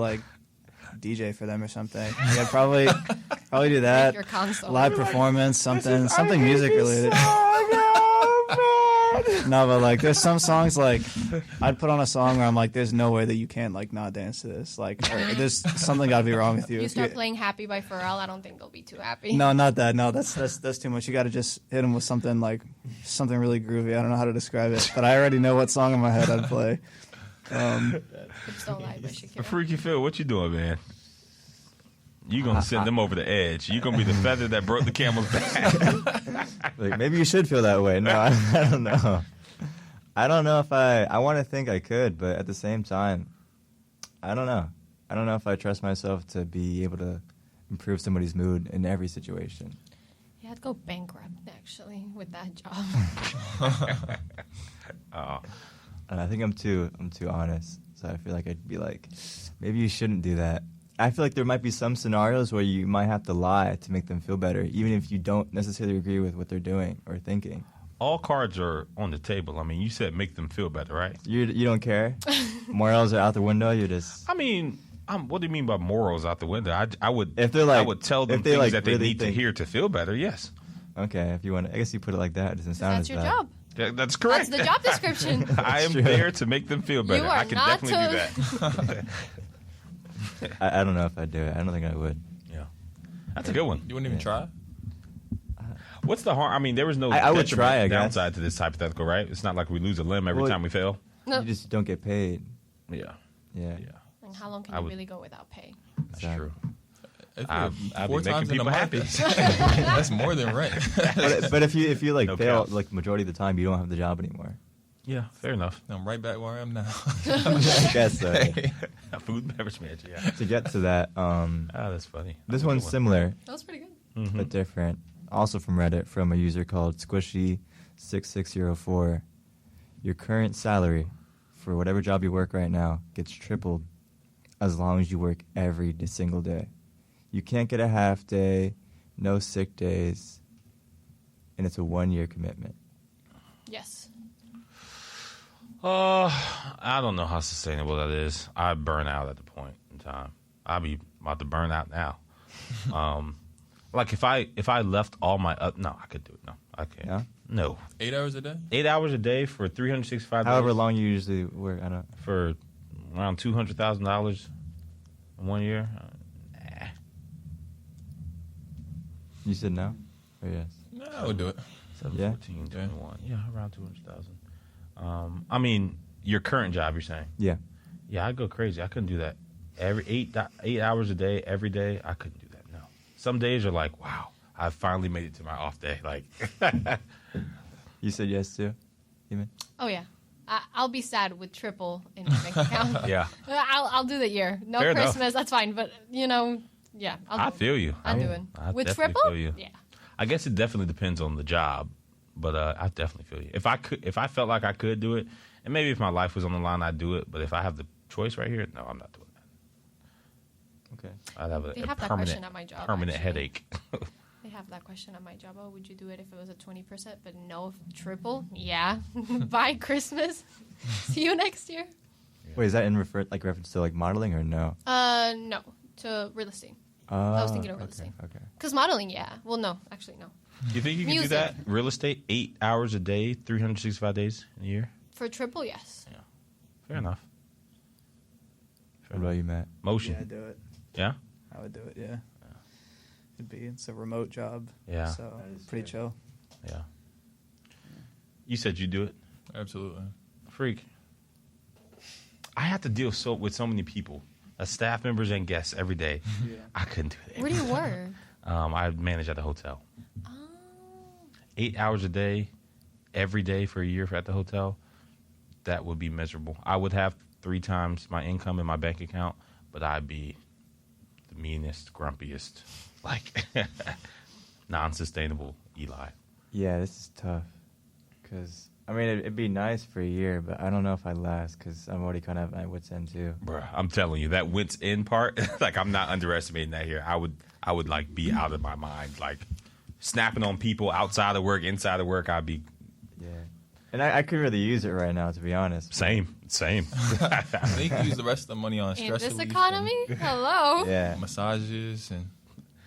DJ for them or something. I'd probably do that. Your console. Live performance, something music related. No, but there's some songs I'd put on a song where I'm like, there's no way that you can't not dance to this. Or there's something got to be wrong with you. You start playing "Happy" by Pharrell. I don't think they'll be too happy. No, not that. No, that's too much. You got to just hit them with something something really groovy. I don't know how to describe it, but I already know what song in my head I'd play. Hips Don't Lie by Shakira. Freaky Phil, what you doing, man? You gonna send them over the edge. You gonna be the feather that broke the camel's back. Maybe you should feel that way. No, I don't know. I don't know if I want to think I could, but at the same time, I don't know. I don't know if I trust myself to be able to improve somebody's mood in every situation. Yeah, I'd go bankrupt actually with that job. Oh, And I think I'm too honest. So I feel like I'd be like, maybe you shouldn't do that. I feel like there might be some scenarios where you might have to lie to make them feel better, even if you don't necessarily agree with what they're doing or thinking. all cards are on the table. I mean, you said make them feel better, right? You don't care? Morals are out the window? You're just... I mean, what do you mean by morals out the window? I would If they're like... I would tell them if they things like that they really need to think- hear to feel better. Yes, Okay, if you want to... I guess you put it like that. It doesn't sound That's as your bad. job. that's correct. That's the job description. I am true. there to make them feel better. You are I can not definitely do that. I don't know if I'd do it. I don't think I would. Yeah, that's a good one. You wouldn't even try? What's the harm? I mean, there was no I would detriment, try, I guess. downside to this hypothetical, right? It's not like we lose a limb every Well, time we fail. No. You just don't get paid. Yeah, Yeah. yeah, And how long can I you would- really go without pay? that's Exactly. true. If I'd be four making times in a people month, happy. that's more than rent. But if you like No fail cap. like majority of the time, you don't have the job anymore. Yeah, fair enough. I'm right back where I am now. I guess so. Yeah. Food and beverage manager. Yeah. To get to that, That's funny. this That's a one's good one. similar That was pretty good. Mhm. but different. Also from Reddit, from a user called Squishy6604. Your current salary for whatever job you work right now gets tripled as long as you work every single day. You can't get a half day, no sick days, and it's a 1-year commitment. Yes. I don't know how sustainable that is. I burn out at the point in time. I'll be about to burn out now. Like if I left all my no, I could do it. No, I can't. Yeah? No, 8 hours a day? 8 hours a day for 365 However days long you usually work, I don't. for around $200,000 in 1 year. Nah. You said no, or yes? No, I would do it. 7, Yeah? 14, 21. Yeah, around 200,000. I mean, your current job, you're saying? Yeah. Yeah, I'd go crazy. I couldn't do that. Every 8 hours a day, every day, I couldn't do that. No. Some days are like, wow, I finally made it to my off day. Like, You said yes too, Imén? Oh yeah. I'll be sad with triple in my bank account. yeah, I'll do the year. No Fair enough. Christmas, that's fine. But yeah, I feel you. I'm doing I with definitely triple. feel you. Yeah. I guess it definitely depends on the job, but I definitely feel you. If I felt like I could do it, and maybe if my life was on the line, I'd do it. But if I have the choice right here, no, I'm not doing that. Okay. I'd have They a have that permanent, question at my job, permanent actually. headache. They have that question at my job. Oh, would you do it if it was a 20%? But no, triple. Yeah. By Christmas. See you next year. Wait, is that in reference to like modeling or no? No, to real estate. I was thinking of real okay, estate. Okay. Because modeling, yeah. Well, no, actually, no. You think you can do Music. that? Real estate, 8 hours a day, 365 days in a year? For triple, yes. Fair enough. What about you, Matt? Motion. Yeah, I'd do it. Yeah? I would do it. Yeah. It's a remote job. Yeah. So pretty chill. Yeah. You said you do it? Absolutely. Freak. I have to deal with so many people, as staff members and guests every day. Yeah. I couldn't do it. Where do you work? I manage at a hotel. Oh. 8 hours a day, every day for a year at the hotel, that would be miserable. I would have 3 times my income in my bank account, but I'd be the meanest, grumpiest, like non-sustainable Eli. Yeah, this is tough. Cause I mean, it'd be nice for a year, but I don't know if I'd last. Cause I'm already kind of at my wit's end too. Bruh, I'm telling you, that wits in part, like I'm not underestimating that here. I would like be out of my mind, like snapping on people outside of work, inside of work. I'd be Yeah. And I could really use it right now, to be honest. same. They can use the rest of the money on In stress this relief economy? Hello? Yeah. and massages, and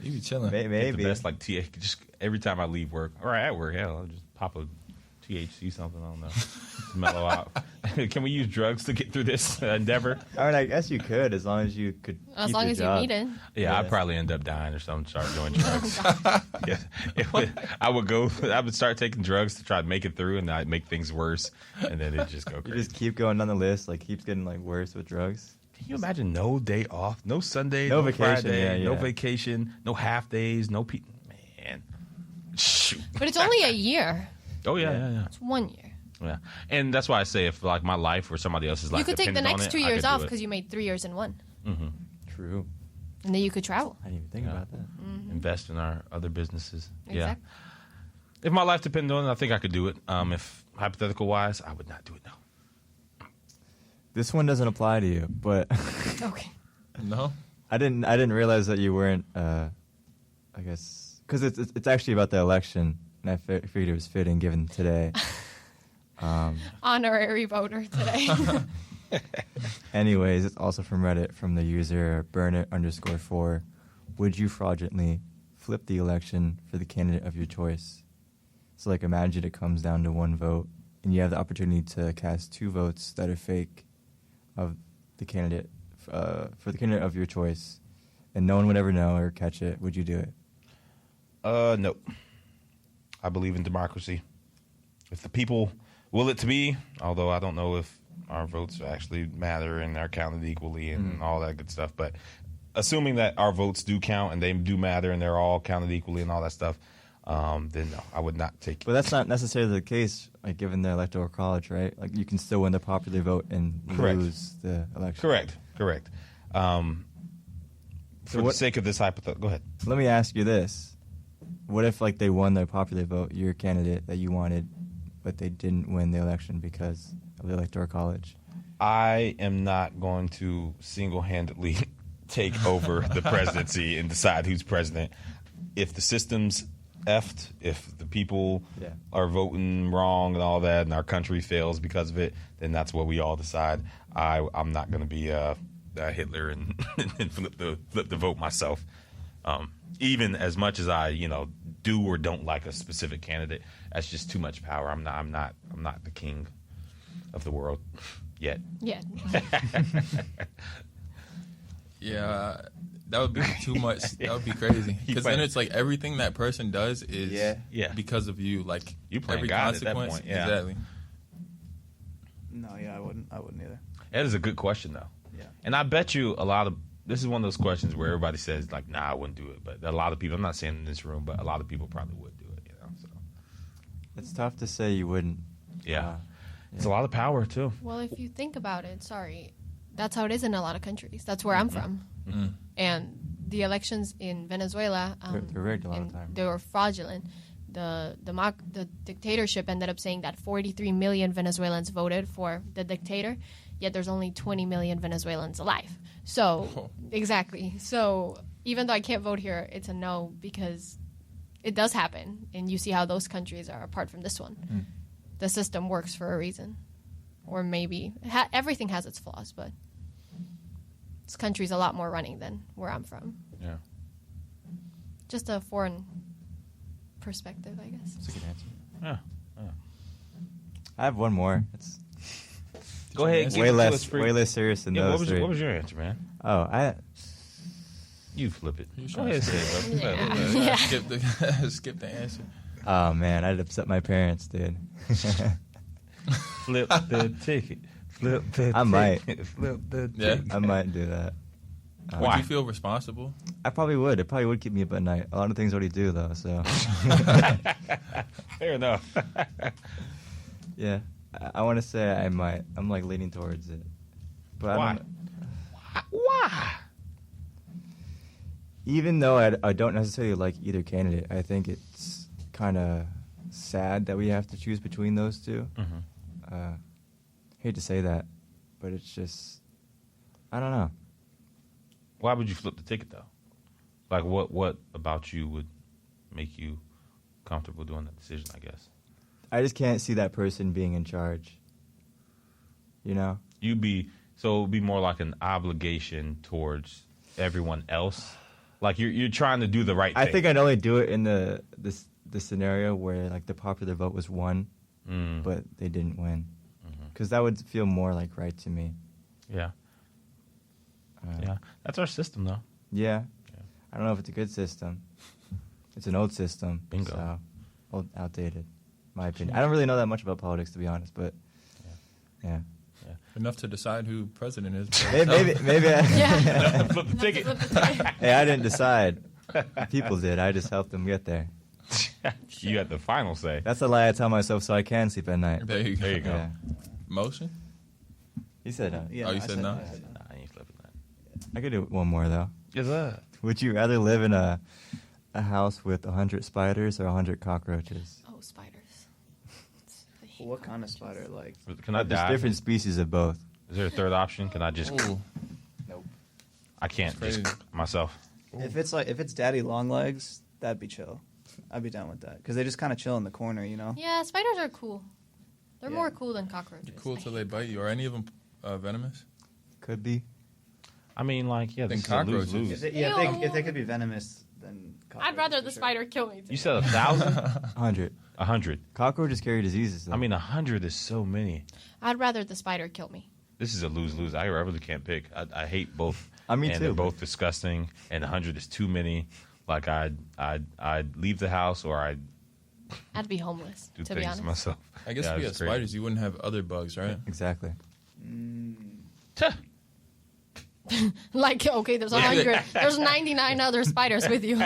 you be chilling. Get Maybe. the best like just every time I leave work or at work, hell, I'll just pop a THC something. I don't know, just mellow out. Can we use drugs to get through this endeavor? I mean, I guess you could, as long as you could. As keep long your as job. you need it. Yeah, I'd Yeah. probably end up dying or something. Start doing drugs. Yeah, I would start taking drugs to try to make it through, and I'd make things worse, and then it just go You crazy. just keep going down the list, like keeps getting like worse with drugs. Can you imagine no day off, no Sunday, No no, vacation, Friday, yeah, no yeah. vacation, no half days, no man. Shoot. But it's only a year. Oh yeah. It's 1 year. Yeah, and that's why I say if like my life or somebody else's life, You could take the depended on next it, 2 I years could do off it. because you made 3 years in one. True. And then you could travel. I didn't even think about that. Invest in our other businesses. Yeah. Exactly. If my life depended on it, I think I could do it. If hypothetical wise, I would not do it now. This one doesn't apply to you, but Okay. No? I didn't realize that you weren't. I guess because it's actually about the election, and I figured it was fitting given today. Honorary voter today. Anyways, it's also from Reddit from the user Burnit_4. Would you fraudulently flip the election for the candidate of your choice? So, like, imagine it comes down to one vote, and you have the opportunity to cast 2 votes that are fake of the candidate for the candidate of your choice, and no one would ever know or catch it. Would you do it? No. I believe in democracy. If the people will it to be, although I don't know if our votes actually matter and are counted equally and all that good stuff, but assuming that our votes do count and they do matter and they're all counted equally and all that stuff, then no, I would not take it. But that's not necessarily the case, like, given the Electoral College, right? Like, you can still win the popular vote and lose the election. Correct. For the sake of this hypothetical, go ahead. Let me ask you this. What if, like, they won their popular vote, your candidate that you wanted, but they didn't win the election because of the Electoral College? I am not going to single-handedly take over the presidency and decide who's president. If the system's effed, if the people are voting wrong and all that, and our country fails because of it, then that's what we all decide. I'm not going to be Hitler and, and flip the vote myself. Even as much as I, do or don't like a specific candidate, that's just too much power. I'm not the king of the world yet. Yeah. Yeah, that would be too much. That would be crazy. Because then it's like everything that person does is because of you. Like, you playing every God at that consequence. point. Yeah. Exactly. No, yeah, I wouldn't either. That is a good question, though. Yeah. And I bet you this is one of those questions where everybody says, like, nah, I wouldn't do it. But a lot of people, I'm not saying in this room, but a lot of people probably would do it, So. It's tough to say you wouldn't. Yeah. It's a lot of power, too. Well, if you think about it, that's how it is in a lot of countries. That's where I'm from. Mm-hmm. And the elections in Venezuela, they're rigged a lot of time. They were fraudulent. The dictatorship ended up saying that 43 million Venezuelans voted for the dictator, yet there's only 20 million Venezuelans alive. So, exactly. So, even though I can't vote here, it's a no because it does happen. And you see how those countries are apart from this one. The system works for a reason. Or maybe everything has its flaws, but this country's a lot more running than where I'm from. Yeah. Just a foreign perspective, I guess. That's a good answer. Yeah. I have one more. Go ahead. Way less serious than those three. What was your answer, man? Oh, You flip it. You Go ahead, say it, bro. Yeah. Skip the answer. Oh man, I'd upset my parents, dude. Flip the ticket. Flip the ticket. I might. Flip the Yeah. ticket. I might do that. Would you feel responsible? I probably would. It probably would keep me up at night. A lot of things already do, though. So. Fair enough. Yeah, I want to say I might. I'm like leaning towards it. But Why? Why? Even though I don't necessarily like either candidate, I think it's kind of sad that we have to choose between those two. Mm-hmm. Hate to say that, but it's just, I don't know. Why would you flip the ticket, though? Like, what about you would make you comfortable doing that decision, I guess? I just can't see that person being in charge. You know? So it would be more like an obligation towards everyone else. Like you're trying to do the right thing. I think I'd only do it in the scenario where like the popular vote was won, but they didn't win, because that would feel more like right to me. Yeah. Yeah, that's our system, though. Yeah. I don't know if it's a good system. It's an old system. Bingo. So outdated, my opinion. I don't really know that much about politics, to be honest, but yeah. Enough to decide who president is. Maybe. Yeah. Flip the ticket. Hey, I didn't decide. People did. I just helped them get there. You got the final say. That's a lie I tell myself so I can sleep at night. There you go. There you go. Yeah. Motion? He said no. Yeah, Oh, you I said no? Nah, I ain't flipping that. I could do one more though. Yes, sir. Would you rather live in a house with 100 spiders or 100 cockroaches? Oh, spiders. I hate What kind of cockroaches. spider? Like, Can I There's die? different species of both. Is there a third option? Can I just? Ooh. nope. I can't That's just crazy. myself. If it's daddy long legs, that'd be chill. I'd be down with that because they just kind of chill in the corner, you know. Yeah, spiders are cool. They're Yeah. more cool than cockroaches. Cool I till hate they bite you. Are any of them venomous? Could be. I mean, like, yeah, Then this is a cockroaches. lose-lose. If they could be venomous, then I'd rather the for sure. spider kill me. You said 1,000? 100. 100. Cockroaches carry diseases, though. I mean, 100 is so many. I'd rather the spider kill me. This is a lose-lose. I really can't pick. I hate both. Me and too. They're both disgusting, and 100 is too many. Like, I'd leave the house or I'd I'd be homeless, do to be things honest. to myself. I guess Yeah, if you had it's crazy. spiders, you wouldn't have other bugs, right? Exactly. Tuh. Like, okay, there's 100. There's 99 other spiders with you.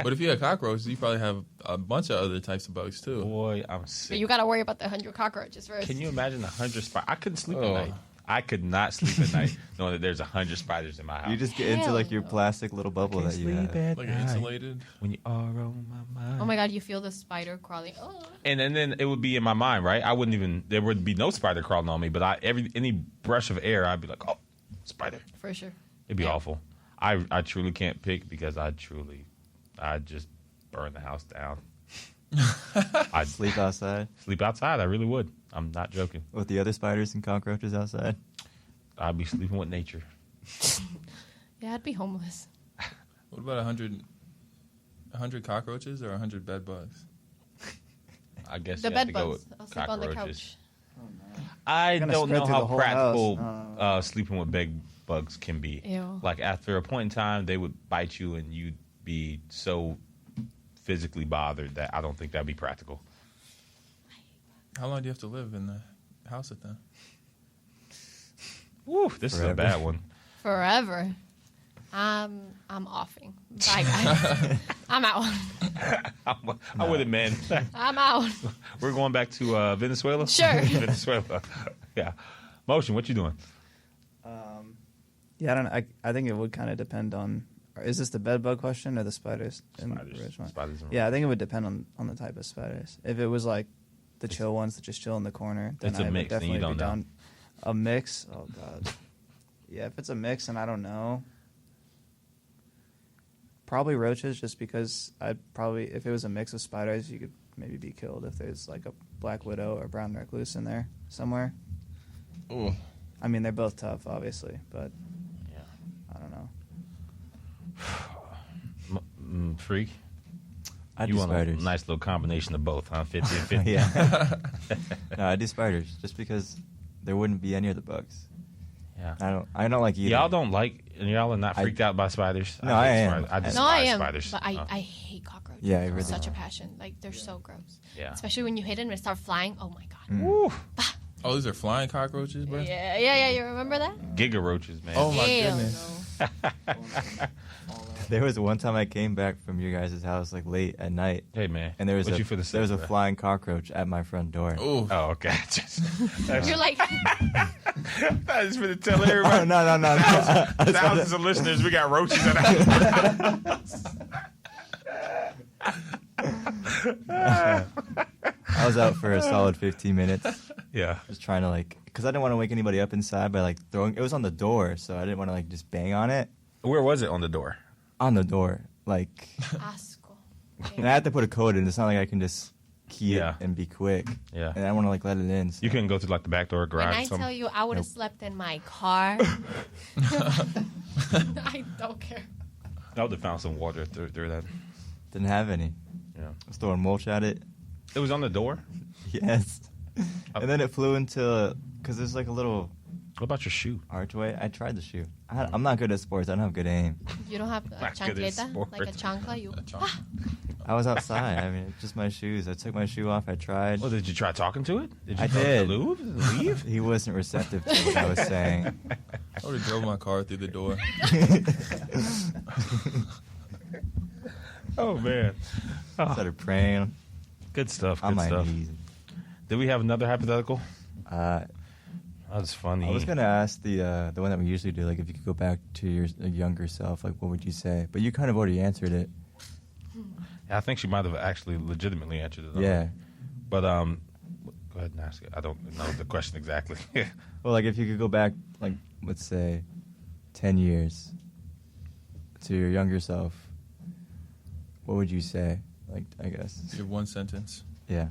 But if you had cockroaches, you probably have a bunch of other types of bugs too. Boy, I'm But sick. you got to worry about the 100 cockroaches first. Can you imagine 100 spiders? I couldn't sleep Oh. at night. I could not sleep at night knowing that there's 100 spiders in my house. You just get into Hell like your no. plastic little bubble that you have. Like insulated. when you are on my mind. Oh my god, you feel the spider crawling. Oh. And then it would be in my mind, right? I wouldn't even. There would be no spider crawling on me, but any brush of air, I'd be like, oh, spider. For sure. It'd be Yeah. awful. I truly can't pick because I'd just burn the house down. I'd Sleep outside sleep outside. I really would. I'm not joking. with the other spiders and cockroaches outside. I'd be sleeping with nature. Yeah, I'd be homeless. What about 100 cockroaches or 100 bed bugs? I guess The you have bed to go bugs. with I'll sleep on the cockroaches. couch. I Gonna don't spread know through how the whole practical house. sleeping with bed bugs can be. Ew. Like after a point in time, they would bite you, and you'd be so physically bothered that I don't think that'd be practical. How long do you have to live in the house with them? Woo, this is a Forever. bad one. Forever. I'm offing. Bye, guys. I'm out. I'm with it, man. I'm out. We're going back to Venezuela. Sure. Venezuela. Yeah. Motion. What you doing? Yeah, I don't know. I think it would kind of depend on. Is this the bed bug question or the spiders? in the Spiders. original? Spiders and Yeah, I think it would depend on the type of spiders. If it was like the chill ones that just chill in the corner, then It's a I would mix, then you definitely don't be know. down. A mix? Oh god. Yeah, if it's a mix and I don't know, probably roaches. Just because I'd probably, if it was a mix of spiders, you could maybe be killed if there's like a black widow or brown recluse in there somewhere. Oh, I mean, they're both tough, obviously, but Yeah. I don't know. Freak. I You do want spiders. a nice little combination of both, huh? 50 and 50. Yeah. No, I do spiders just because there wouldn't be any of the bugs. Yeah. I don't like either. Y'all don't like, and y'all are not I- freaked out by spiders? No, hate I am. spiders. I despise No, I am. spiders. But Oh. I hate cockroaches. Yeah, I with really such a do. passion. Like, they're so gross. Yeah. Especially when you hit them and they start flying. Oh my god. Woo. oh, these are flying cockroaches, bro. Yeah. You remember that? Giga roaches, man. Oh my Hell goodness. no. There was one time I came back from your guys' house like late at night, Hey, man. and there was What a you finna say, there was a bro? flying cockroach at my front door. Oh, Oh, okay. You're like, I just going to tell Oh, everybody. no. Thousands of listeners, we got roaches in our I was out for a solid 15 minutes, Yeah. just trying to because I didn't want to wake anybody up inside by throwing. It was on the door, so I didn't want to just bang on it. Where was it on the door? On the door, asco. and I had to put a code in. It's not like I can just key Yeah. it and be quick. Yeah. And I want to let it in. So. You couldn't go through like the back door or When garage. I or something? tell you I would have Nope. slept in my car, I don't care. I would have found some water through that. Didn't have any. Yeah. I was throwing mulch at it. It was on the door. Yes. And then it flew into because there's like a little What about your shoe? archway. I tried the shoe. I'm not good at sports. I don't have good aim. You don't have a Not good at chancleta, like a sports. chancla. You I was outside. I mean, just my shoes. I took my shoe off. I tried. Well, did you try talking to it? Did you I tell it to did. leave? He wasn't receptive to what I was saying. I would have drove my car through the door. Oh man. Oh, Started praying good stuff. on Good my stuff. knees. Did we have another hypothetical? That's funny. I was gonna ask the one that we usually do, like if you could go back to your younger self, like what would you say? But you kind of already answered it. Yeah, I think she might have actually legitimately answered it. Yeah. But go ahead and ask it. I don't know the question exactly. Well, like if you could go back, like let's say, 10 years to your younger self, what would you say? Like I guess. Your one sentence. Yeah.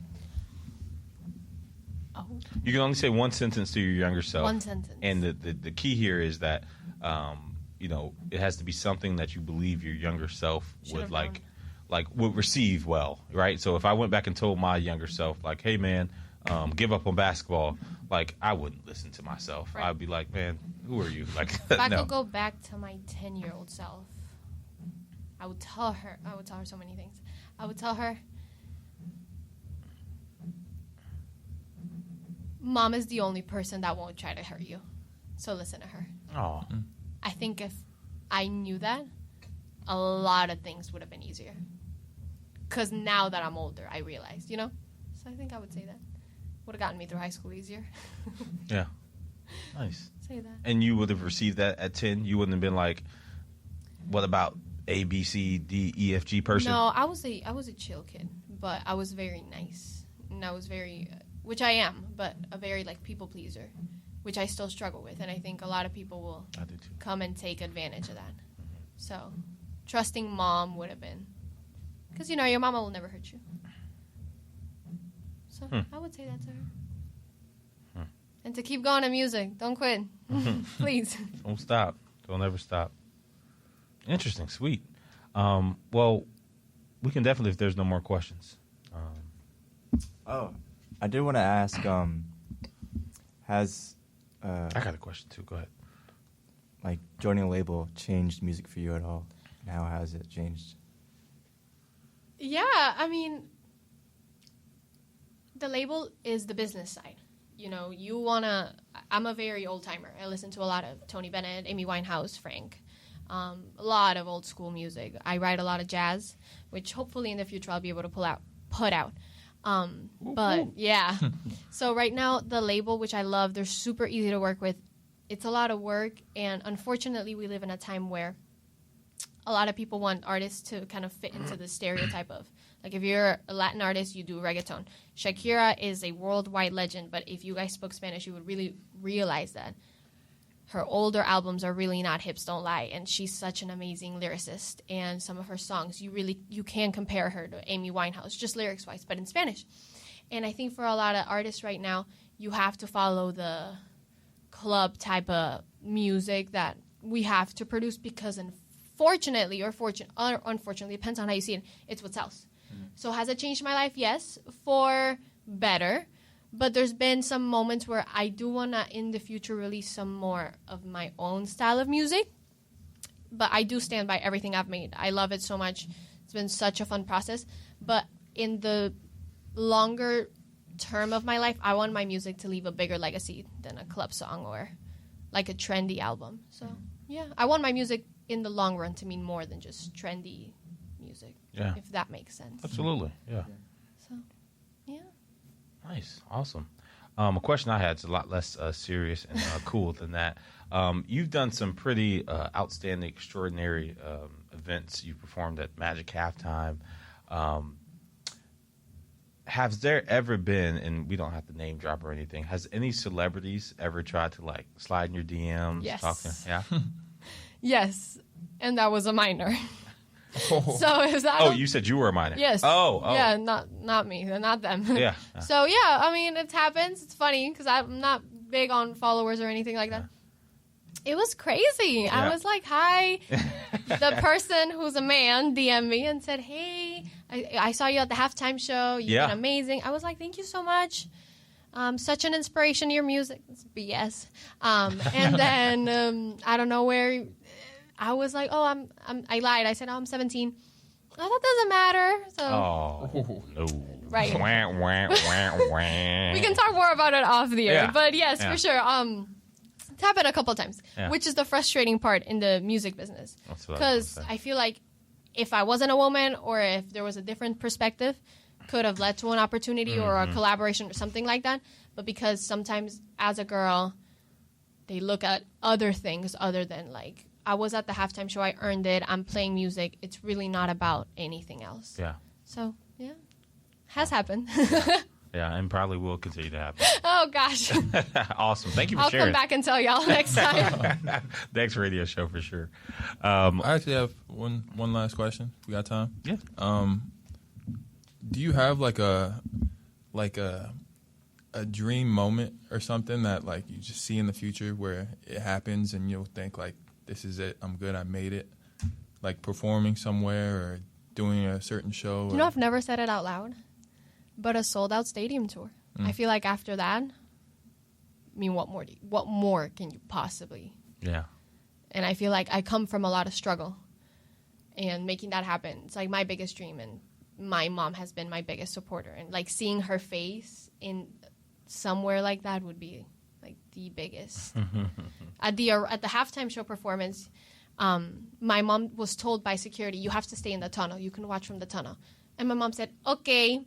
Oh, You can only say one sentence to your younger self. one sentence. And the key here is that, it has to be something that you believe your younger self Should've would known. would receive well, right? So if I went back and told my younger self, like, hey man, give up on basketball, like I wouldn't listen to myself. Right. I'd be like, man, who are you? Like, If I no. could go back to my 10-year-old self, I would tell her so many things. I would tell her, Mom is the only person that won't try to hurt you. So listen to her. Oh, I think if I knew that, a lot of things would have been easier. Because now that I'm older, I realized, So I think I would say that. Would have gotten me through high school easier. yeah, nice. Say that. And you would have received that at 10. You wouldn't have been like, what about A, B, C, D, E, F, G person? No, I was a chill kid, but I was very nice. And I was very, which I am, but a very people pleaser, which I still struggle with. And I think a lot of people will I do too. come and take advantage of that. So trusting Mom would have been, because your mama will never hurt you. So I would say that to her. And to keep going in music, don't quit, please. Don't stop. Don't ever stop. Interesting. Sweet. Well, we can definitely, if there's no more questions. Oh, I did want to ask. Has I got a question too. Go ahead. like joining a label changed music for you at all? And how has it changed? Yeah, I mean, the label is the business side. I'm a very old timer. I listen to a lot of Tony Bennett, Amy Winehouse, Frank, a lot of old school music. I write a lot of jazz, which hopefully in the future I'll be able to put out. But yeah, so right now the label, which I love, they're super easy to work with. It's a lot of work, and unfortunately we live in a time where a lot of people want artists to kind of fit into the stereotype of, like, if you're a Latin artist, you do reggaeton. Shakira is a worldwide legend, but if you guys spoke Spanish, you would really realize that her older albums are really not Hips Don't Lie, and she's such an amazing lyricist. And some of her songs, you can compare her to Amy Winehouse, just lyrics-wise, but in Spanish. And I think for a lot of artists right now, you have to follow the club type of music that we have to produce because unfortunately, or unfortunately, depends on how you see it, it's what sells. So has it changed my life? Yes, for better. But there's been some moments where I do want to, in the future, release some more of my own style of music. But I do stand by everything I've made. I love it so much. It's been such a fun process. But in the longer term of my life, I want my music to leave a bigger legacy than a club song or like a trendy album. So, yeah, I want my music in the long run to mean more than just trendy music, if that makes sense. Absolutely. Yeah. So, yeah. Nice. Awesome. A question I had is a lot less serious and cool than that. You've done some pretty outstanding, extraordinary events. You performed at Magic Halftime. Has there ever been, and we don't have to name drop or anything, has any celebrities ever tried to slide in your DMs? Yes. Yeah. Yes, and that was a minor. Oh. So is that? Oh, you said you were a minor. Yes. Oh. Yeah, not me, not them. Yeah. So yeah, I mean, it happens. It's funny because I'm not big on followers or anything like that. It was crazy. Yeah. I was like, hi. The person who's a man DM'd me and said, hey, I saw you at the halftime show. You've been amazing. I was like, thank you so much. Such an inspiration to your music. It's BS. And then I don't know where I was like, oh, I lied. I said, oh, I'm 17. Oh, that doesn't matter. So Oh, no. Right. Wah, wah, wah, wah. we can talk more about it off the air. Yeah. But yes, Yeah. for sure. It's happened a couple of times, Yeah. which is the frustrating part in the music business. That's what I was Because gonna say. I feel like if I wasn't a woman or if there was a different perspective, could have led to an opportunity or a collaboration or something like that. But because sometimes as a girl, they look at other things other than like, I was at the halftime show, I earned it, I'm playing music. It's really not about anything else. Yeah. So, yeah, has happened. Yeah, and probably will continue to happen. Oh, gosh. Awesome. Thank you for I'll sharing. come back and tell y'all next time. Next radio show for sure. I actually have one last question. We got time? Yeah. Do you have like a dream moment or something that like you just see in the future where it happens and you'll think like, this is it, I'm good, I made it? Like performing somewhere or doing a certain show? You know, I've never said it out loud, but a sold-out stadium tour. I feel like after that, I mean, what more can you possibly? Yeah. And I feel like I come from a lot of struggle, and making that happen, it's like my biggest dream. And my mom has been my biggest supporter, and like seeing her face in somewhere like that would be like the biggest. At the halftime show performance, my mom was told by security, you have to stay in the tunnel. You can watch from the tunnel. And my mom said, okay.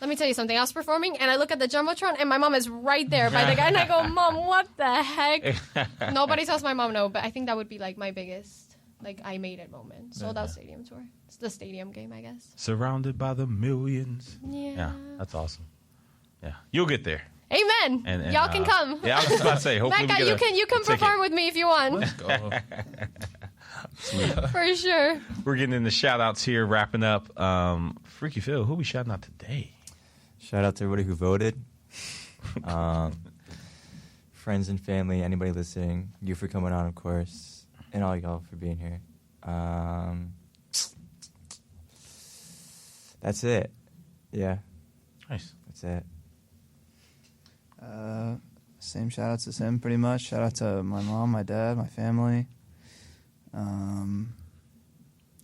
Let me tell you something. I was performing, and I look at the Jumbotron, and my mom is right there by the guy. And I go, Mom, what the heck? Nobody tells my mom no, but I think that would be, like, my biggest, like, I made it moment. Sold-out stadium tour. It's the stadium game, I guess. Surrounded by the millions. Yeah. That's awesome. Yeah. You'll get there. Amen. And y'all can come. Yeah, I was just about to say, hopefully Mecca, we get you can perform with me if you want. Let's go. For sure. We're getting into shout-outs here, wrapping up. Freaky Phil, who we shouting out today? Shout out to everybody who voted. Friends and family, anybody listening, you for coming on, of course, and all y'all for being here. That's it. Yeah, Nice. that's it. Same shout outs as him, pretty much. Shout out to my mom, my dad, my family.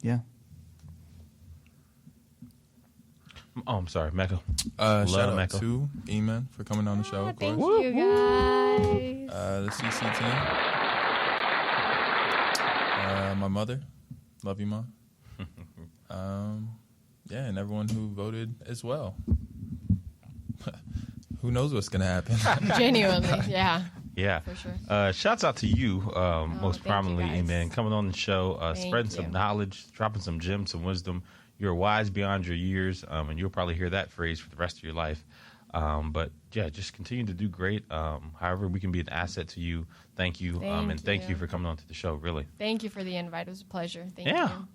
Yeah. Oh, I'm sorry, Mecca. Shout out Mecca. to Imén for coming on the show, of Thank course. you, guys. The CC team. My mother. Love you, Mom. Yeah, and everyone who voted as well. Who knows what's going to happen? Genuinely, yeah. Yeah. For sure. Shouts out to you, most thank you, prominently, guys. Amen. Coming on the show, Thank spreading you. some knowledge, dropping some gems, some wisdom. You're wise beyond your years, and you'll probably hear that phrase for the rest of your life. But yeah, just continue to do great. However, we can be an asset to you. Thank you, and thank you for coming on to the show. Really. Thank you for the invite. It was a pleasure. Thank Yeah. you.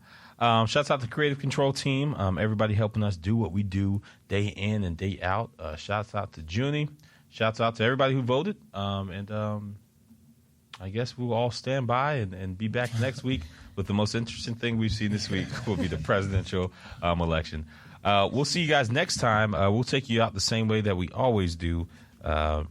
Shouts out to the creative control team. Everybody helping us do what we do day in and day out. Shouts out to Junie. Shouts out to everybody who voted. I guess we'll all stand by and be back next week with the most interesting thing we've seen this week will be the presidential election. We'll see you guys next time. We'll take you out the same way that we always do. Imén.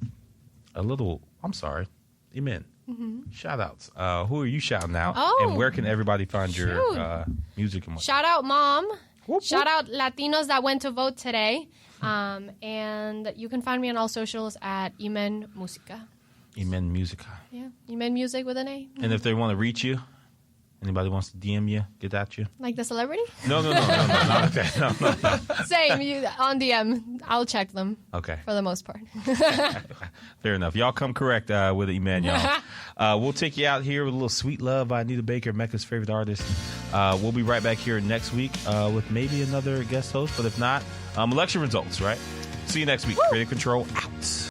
Shout outs. Who are you shouting out? Oh, and where can everybody find your shoot. music and what? Shout out, Mom. Whoop, Shout out Latinos that went to vote today. And you can find me on all socials at Imén Música. Imén Musica. Yeah, Imén Music with an A. And if they want to reach you, anybody wants to DM you, get at you? Like the celebrity? No, not like that. No. Same, you on DM. I'll check them Okay. for the most part. Fair enough. Y'all come correct with Imén, y'all. We'll take you out here with a little Sweet Love by Anita Baker, Mecca's favorite artist. We'll be right back here next week with maybe another guest host, but if not, election results, right? See you next week. Creative Control out.